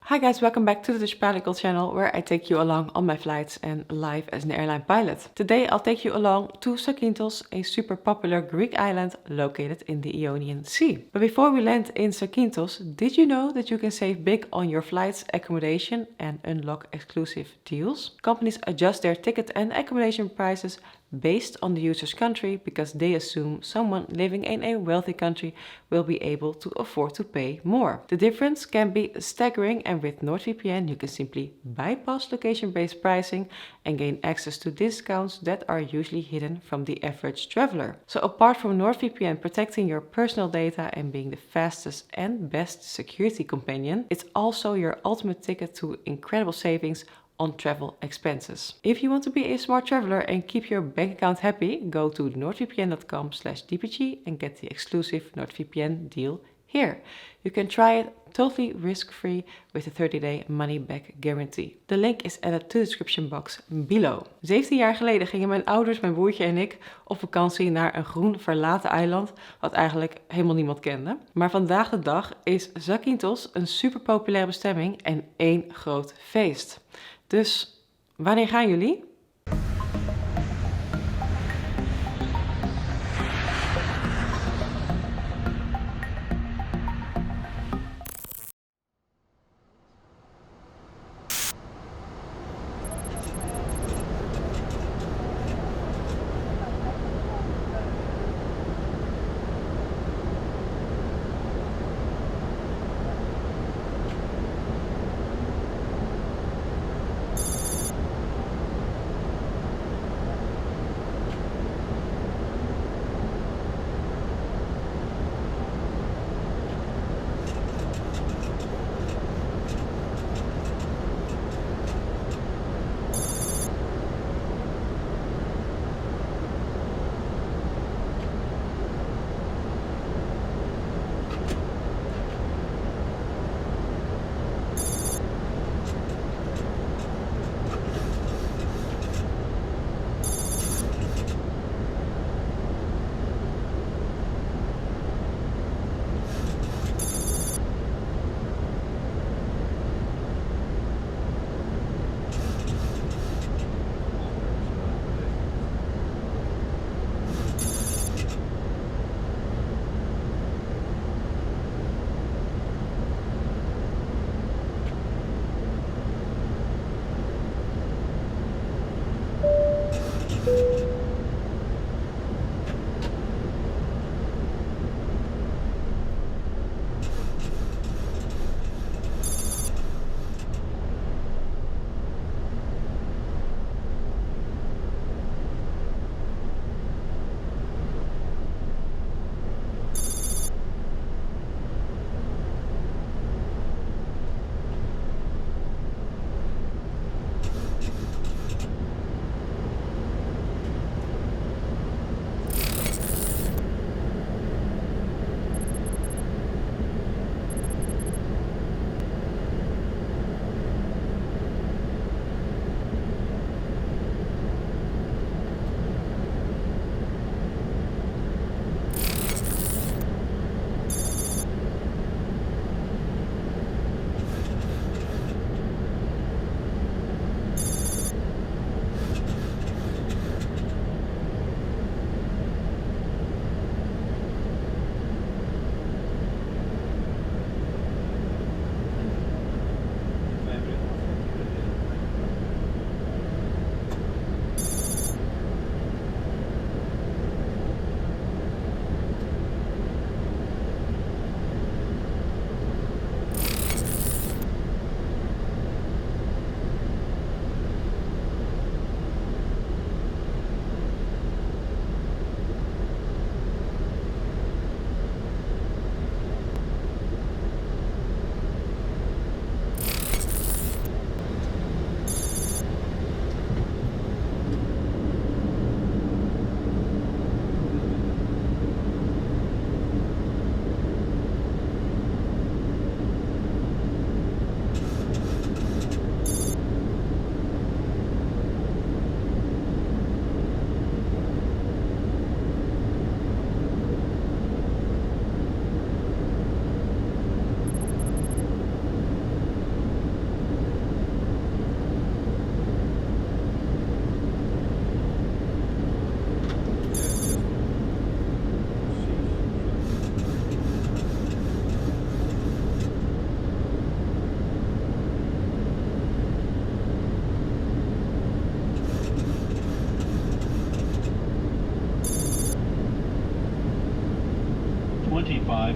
Hi guys, welcome back to the Spalical channel where I take you along on my flights and live as an airline pilot. Today I'll take you along to Zakynthos, a super popular Greek island located in the Ionian Sea. But before we land in Zakynthos, did you know that you can save big on your flights, accommodation and unlock exclusive deals? Companies adjust their ticket and accommodation prices based on the user's country because they assume someone living in a wealthy country will be able to afford to pay more. The difference can be staggering, and with NordVPN you can simply bypass location-based pricing and gain access to discounts that are usually hidden from the average traveler. So apart from NordVPN protecting your personal data and being the fastest and best security companion, it's also your ultimate ticket to incredible savings on travel expenses. If you want to be a smart traveler and keep your bank account happy, go to nordvpn.com/dpg and get the exclusive NordVPN deal here. You can try it totally risk-free with a 30-day money-back guarantee. De link is added to the description box below. 17 jaar geleden gingen mijn ouders, mijn broertje en ik op vakantie naar een groen verlaten eiland, wat eigenlijk helemaal niemand kende. Maar vandaag de dag is Zakynthos een super populaire bestemming en één groot feest. Dus wanneer gaan jullie?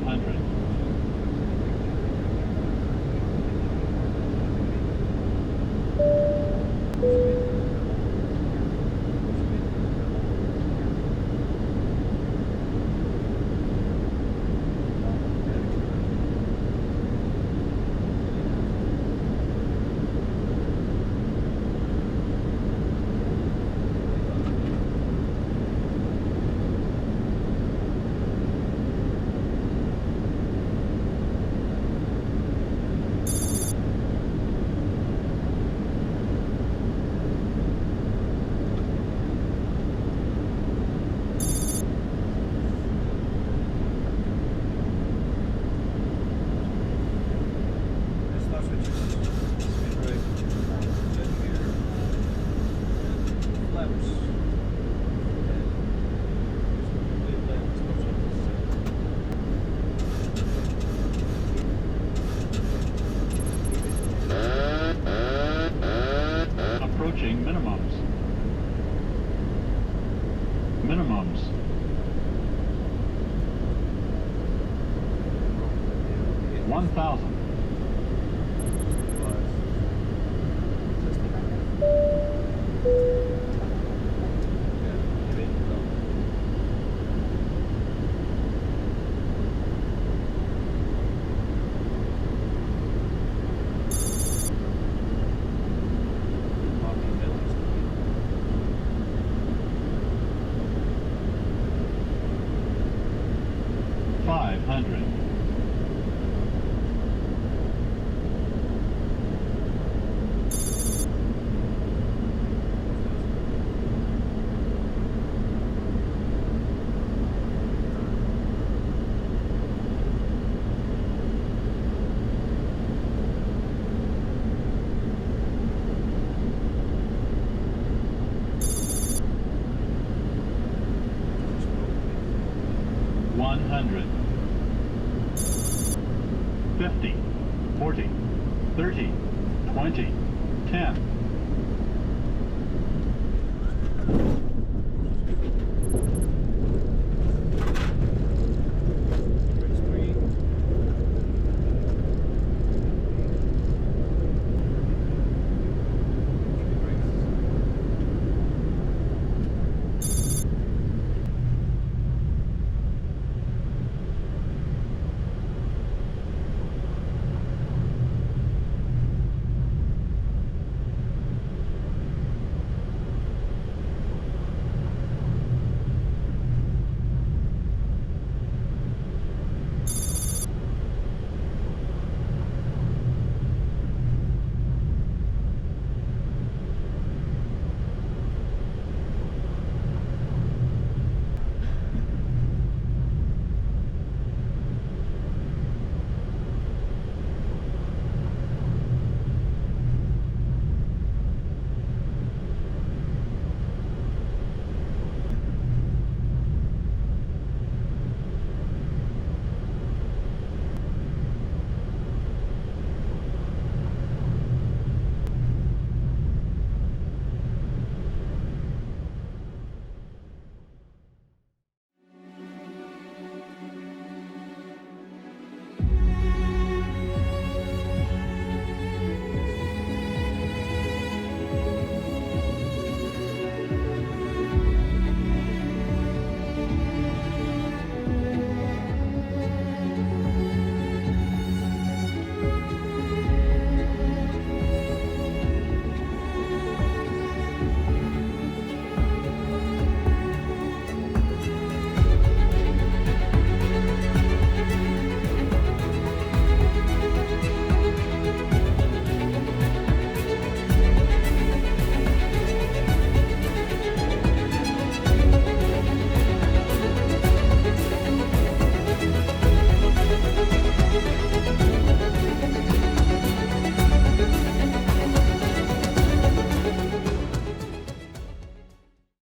500. Approaching minimums. Minimums. One thousand. Hundred. 50, 40, 30, 20, 10.